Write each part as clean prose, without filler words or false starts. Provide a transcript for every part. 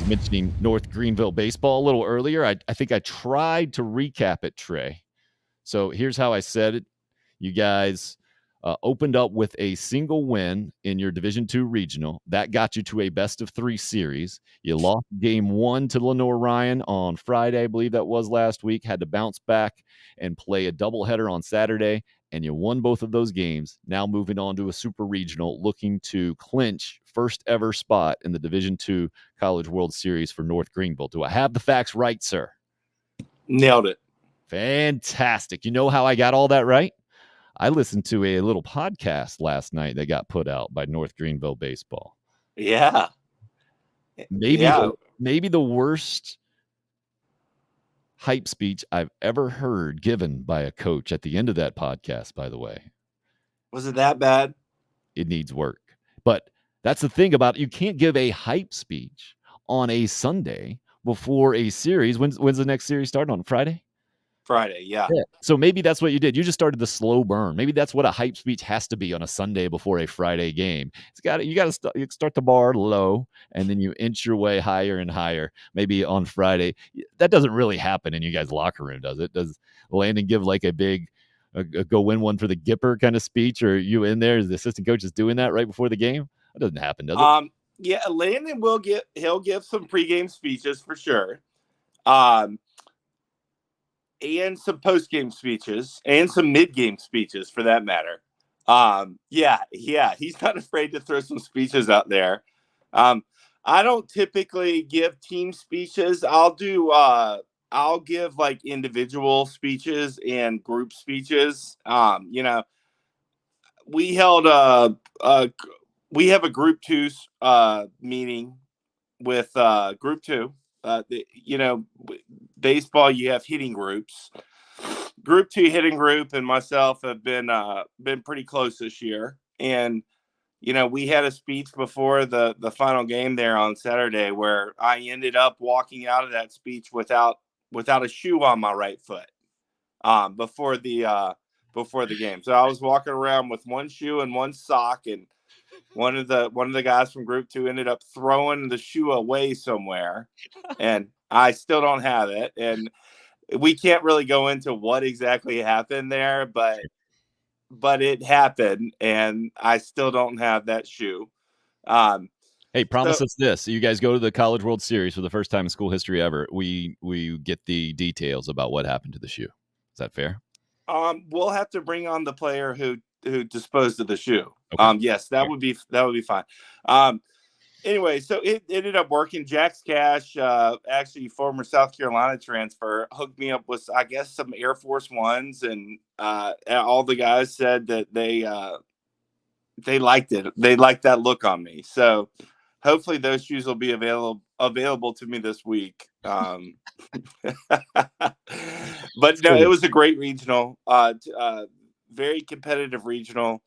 mentioning North Greenville baseball a little earlier. I think I tried to recap it, Trey. So here's how I said it. You guys opened up with a single win in your Division II regional. That got you to a best-of-3 series. You lost game 1 to Lenore Ryan on Friday, I believe that was last week. Had to bounce back and play a doubleheader on Saturday, and you won both of those games. Now moving on to a super regional, looking to clinch first ever spot in the Division II College World Series for North Greenville. Do I have the facts right, sir? Nailed it. Fantastic. You know how I got all that right? I listened to a little podcast last night that got put out by North Greenville Baseball. Yeah. Maybe the worst hype speech I've ever heard given by a coach at the end of that podcast, by the way. Was it that bad? It needs work. But that's the thing about it. You can't give a hype speech on a Sunday before a series. When's the next series start? On Friday? Friday, yeah. So maybe that's what you did. You just started the slow burn. Maybe that's what a hype speech has to be on a Sunday before a Friday game. You got to start the bar low, and then you inch your way higher and higher. Maybe on Friday, that doesn't really happen in you guys' locker room, does it? Does Landon give like a big go win one for the Gipper kind of speech, or you in there as the assistant coach is doing that right before the game? That doesn't happen, does it? Yeah, Landon he'll give some pregame speeches for sure. And some post-game speeches and some mid-game speeches for that matter. Yeah, he's not afraid to throw some speeches out there. I don't typically give team speeches. I'll give like individual speeches and group speeches. We held we have a group 2 meeting with group 2. Baseball, you have hitting groups. Group 2 hitting group and myself have been pretty close this year. And, we had a speech before the final game there on Saturday where I ended up walking out of that speech without a shoe on my right foot before the game. So I was walking around with one shoe and one sock, and one of the guys from group 2 ended up throwing the shoe away somewhere, and I still don't have it. And we can't really go into what exactly happened there, but it happened, and I still don't have that shoe. Hey, promise us this. So you guys go to the College World Series for the first time in school history ever. We get the details about what happened to the shoe. Is that fair? We'll have to bring on the player who disposed of the shoe. Okay. Yes, that would be fine. Anyway, so it ended up working. Jack's Cash, actually former South Carolina transfer, hooked me up with, I guess, some Air Force Ones, and all the guys said that they liked it. They liked that look on me. So hopefully those shoes will be available to me this week. But no, it was a great regional, very competitive regional.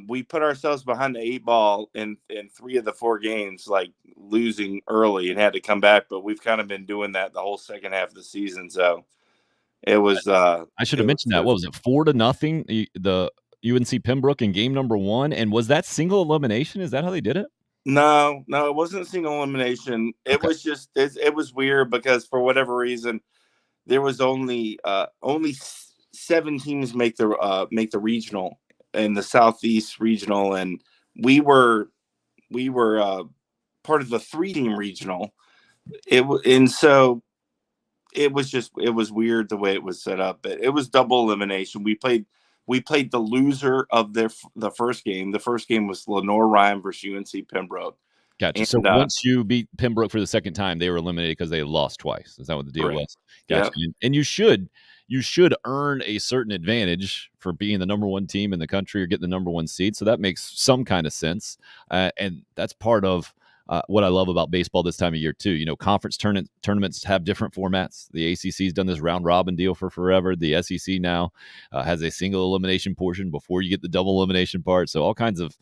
We put ourselves behind the 8 ball in 3 of the 4 games, like losing early and had to come back. But we've kind of been doing that the whole second half of the season. So it was. I should have mentioned that. What was it? 4-0. The UNC Pembroke in game number 1. And was that single elimination? Is that how they did it? No, it wasn't a single elimination. It was just it was weird because for whatever reason there was only 7 teams make the regional in the Southeast regional, and we were part of the 3-team regional. So it was weird the way it was set up. But it was double elimination. We played the loser of the first game. The first game was Lenore Ryan versus UNC Pembroke. Gotcha. And, so once you beat Pembroke for the second time, they were eliminated because they lost twice. Is that what the deal was? Gotcha. Yep. And you should earn a certain advantage for being the number 1 team in the country or getting the number 1 seed. So that makes some kind of sense. And that's part of what I love about baseball this time of year too. Conference tournaments have different formats. The ACC's done this round robin deal for forever. The SEC now has a single elimination portion before you get the double elimination part. So all kinds of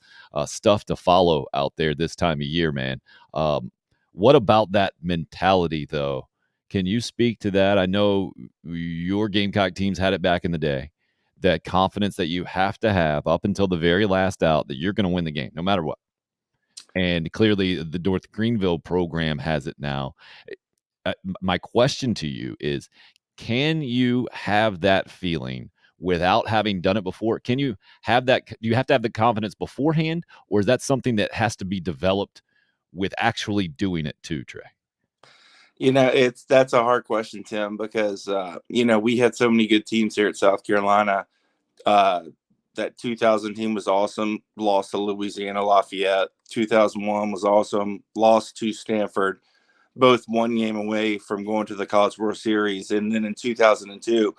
stuff to follow out there this time of year, man. What about that mentality though? Can you speak to that? I know your Gamecock teams had it back in the day. That confidence that you have to have up until the very last out that you're going to win the game, no matter what. and clearly the North Greenville program has it now. My question to you is, can you have that feeling without having done it before? Can you have that? Do you have to have the confidence beforehand, or is that something that has to be developed with actually doing it too, Trey? That's a hard question, Tim, because we had so many good teams here at South Carolina. That 2000 team was awesome. Lost to Louisiana Lafayette. 2001 was awesome. Lost to Stanford. Both one game away from going to the College World Series. And then in 2002,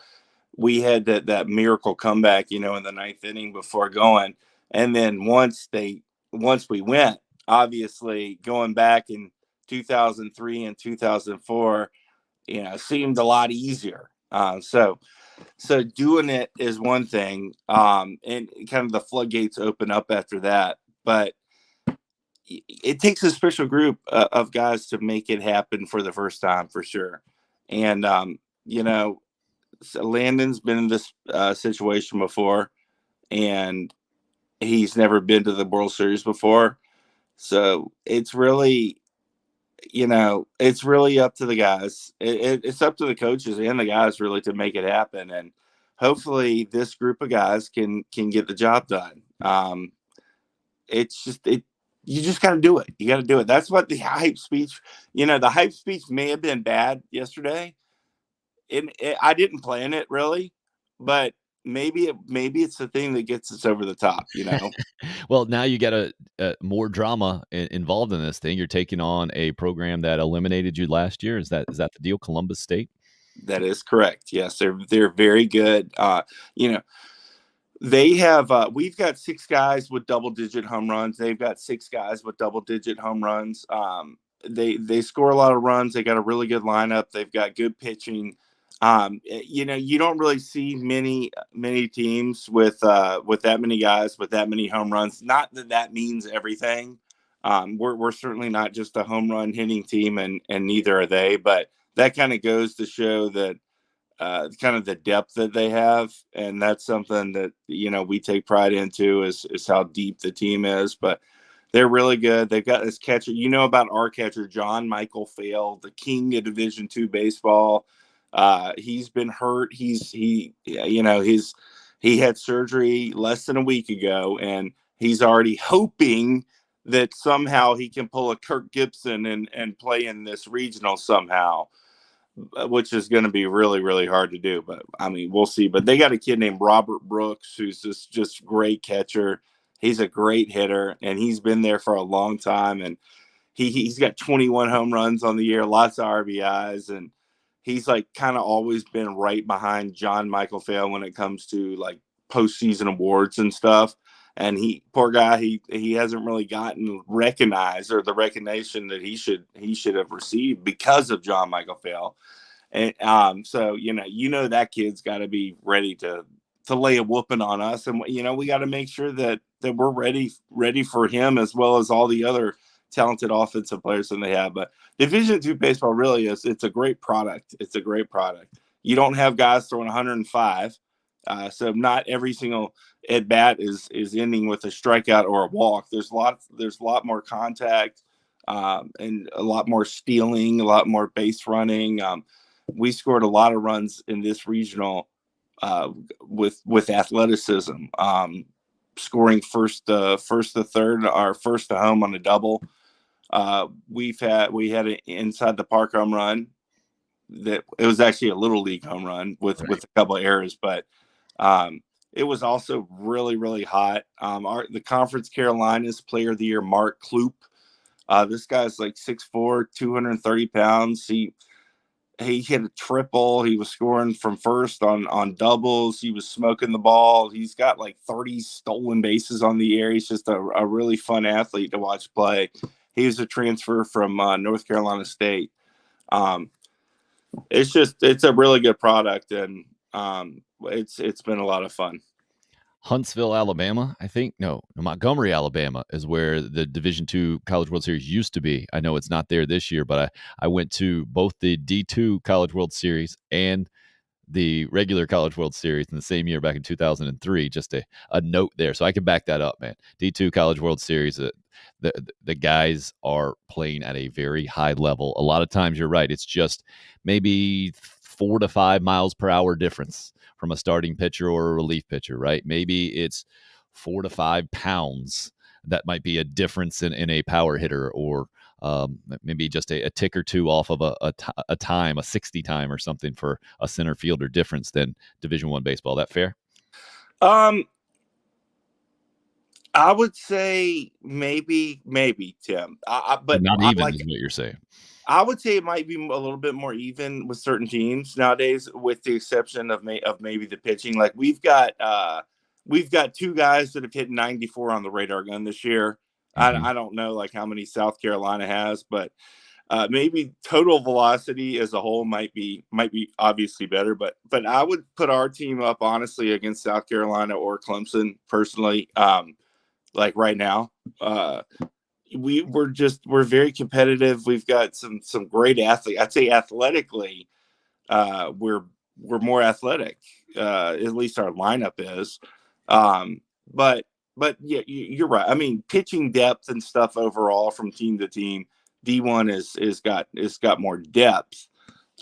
we had that miracle comeback, in the ninth inning before going. And then once we went, obviously going back in 2003 and 2004, seemed a lot easier. So doing it is one thing, and kind of the floodgates open up after that. But it takes a special group of guys to make it happen for the first time, for sure. And so Landon's been in this situation before, and he's never been to the World Series before. So it's really up to the guys. It's up to the coaches and the guys really to make it happen. And hopefully this group of guys can get the job done. You just got to do it. You got to do it. That's what the hype speech, the hype speech may have been bad yesterday. I didn't plan it really, but maybe it's the thing that gets us over the top, Well, now you got a more drama involved in this thing. You're taking on a program that eliminated you last year. Is that the deal? Columbus State? That is correct. Yes, they're very good. They have we've got 6 guys with double-digit home runs. They've got 6 guys with double-digit home runs. They score a lot of runs. They got a really good lineup. They've got good pitching. You don't really see many teams with that many guys with that many home runs. Not that means everything. We're certainly not just a home run hitting team, and neither are they. But that kind of goes to show that kind of the depth that they have, and that's something that we take pride into is how deep the team is. But they're really good. They've got this catcher. About our catcher, John Michael Fail, the king of Division II baseball. He's been hurt. He had surgery less than a week ago, and he's already hoping that somehow he can pull a Kirk Gibson and play in this regional somehow, which is going to be really, really hard to do. But I mean, we'll see. But they got a kid named Robert Brooks, who's just great catcher. He's a great hitter, and he's been there for a long time. And he's got 21 home runs on the year, lots of RBIs, and he's like kind of always been right behind John Michael Fail when it comes to like postseason awards and stuff. And poor guy, he hasn't really gotten recognized or the recognition that he should have received because of John Michael Fail. And so that kid's got to be ready to lay a whooping on us, and we got to make sure that we're ready for him as well as all the other talented offensive players than they have. But Division II baseball really it's a great product. It's a great product. You don't have guys throwing 105. So not every single at bat is ending with a strikeout or a walk. There's a lot more contact, and a lot more stealing, a lot more base running. We scored a lot of runs in this regional with athleticism, scoring first to third, or first to home on a double. We had an inside the park home run that it was actually a little league home run with a couple of errors, but it was also really, really hot. The Conference Carolinas Player of the Year, Mark Kloop. This guy's like 6'4", 230 pounds. He hit a triple. He was scoring from first on doubles. He was smoking the ball. He's got like 30 stolen bases on the year. He's just a really fun athlete to watch play. He was a transfer from North Carolina State. It's a really good product, and it's been a lot of fun. Huntsville, Alabama, I think. No, Montgomery, Alabama is where the Division II College World Series used to be. I know it's not there this year, but I went to both the D2 College World Series and the regular College World Series in the same year back in 2003. Just a note there. So I can back that up, man. D2 College World Series, the guys are playing at a very high level. A lot of times, you're right. It's just maybe 4 to 5 miles per hour difference from a starting pitcher or a relief pitcher, right? Maybe it's 4 to 5 pounds. That might be a difference in a power hitter, or maybe just a tick or two off of a time, a 60 time or something for a center fielder difference than Division I baseball. That fair? I would say maybe Tim. But Not even like is what you're saying. I would say it might be a little bit more even with certain teams nowadays, with the exception of maybe the pitching. Like we've got two guys that have hit 94 on the radar gun this year. I don't know like how many South Carolina has, but maybe total velocity as a whole might be obviously better. But I would put our team up honestly against South Carolina or Clemson personally. Like right now, we're very competitive. We've got some great athletes. I'd say athletically, we're more athletic. At least our lineup is. But yeah, you're right. I mean, pitching depth and stuff overall from team to team, D1 is got more depth,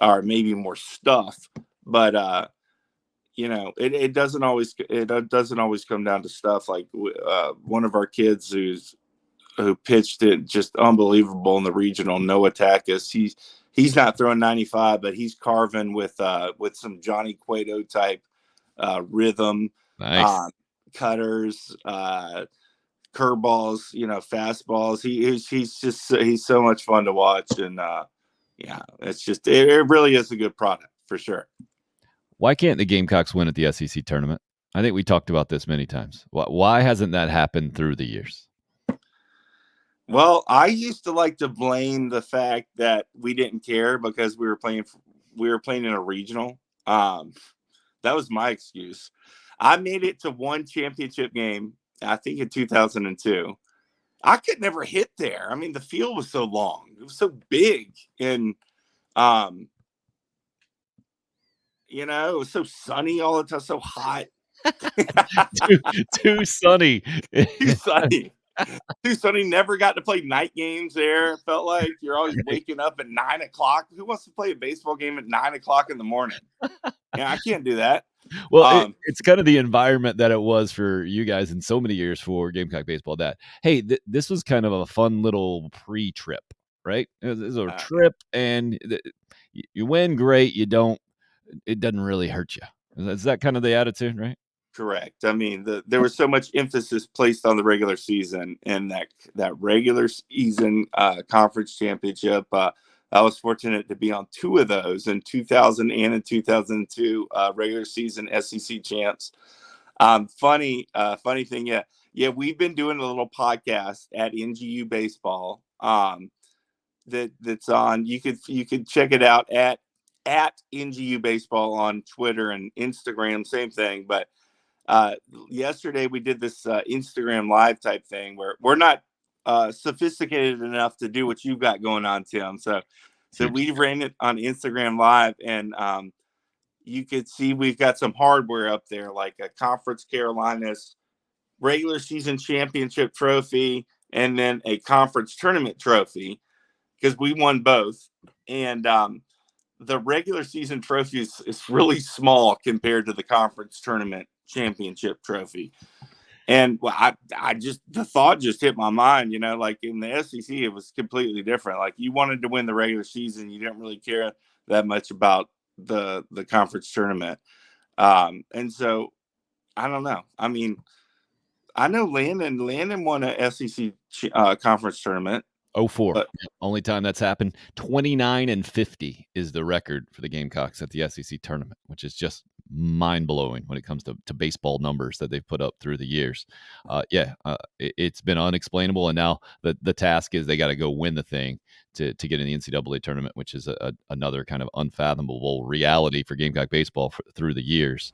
or maybe more stuff. But it doesn't always come down to stuff. Like one of our kids who pitched it just unbelievable in the regional, Noah Takis. He's not throwing 95, but he's carving with some Johnny Cueto type rhythm, Nice. cutters, curveballs, fastballs. He's so much fun to watch, and it really is a good product for sure. Why can't the Gamecocks win at the SEC tournament? I think we talked about this many times. Why hasn't that happened through the years? Well, I used to like to blame the fact that we didn't care because we were playing in a regional. That was my excuse. I made it to one championship game, I think in 2002. I could never hit there. I mean, the field was so long. It was so big. And, it was so sunny all the time, so hot. Too sunny. Too sunny. Too sunny. Never got to play night games there. Felt like you're always waking up at 9 o'clock. Who wants to play a baseball game at 9 o'clock in the morning? Yeah, I can't do that. Well, it's kind of the environment that it was for you guys in so many years for Gamecock baseball. That hey, this was kind of a fun little pre-trip, right? It was a trip, and you win, great. You don't. It doesn't really hurt you. Is that kind of the attitude, right? Correct. I mean, there was so much emphasis placed on the regular season, and that regular season conference championship. I was fortunate to be on two of those in 2000 and in 2002 regular season SEC champs. Funny thing, yeah. We've been doing a little podcast at NGU baseball. That's on. You could check it out at NGU baseball on Twitter and Instagram. Same thing, but. Yesterday we did this Instagram live type thing where we're not sophisticated enough to do what you've got going on, Tim. So we ran it on Instagram live, and you could see we've got some hardware up there, like a Conference Carolinas regular season championship trophy, and then a conference tournament trophy, because we won both. And the regular season trophy is really small compared to the conference tournament championship trophy. And well, the thought just hit my mind, like in the SEC, it was completely different. Like you wanted to win the regular season. You didn't really care that much about the conference tournament. And so I don't know. I mean, I know Landon won a SEC conference tournament. 04. Only time that's happened. 29-50 is the record for the Gamecocks at the SEC tournament, which is just mind-blowing when it comes to baseball numbers that they've put up through the years. It's been unexplainable, and now the task is they got to go win the thing to get in the NCAA tournament, which is another kind of unfathomable reality for Gamecock baseball through the years.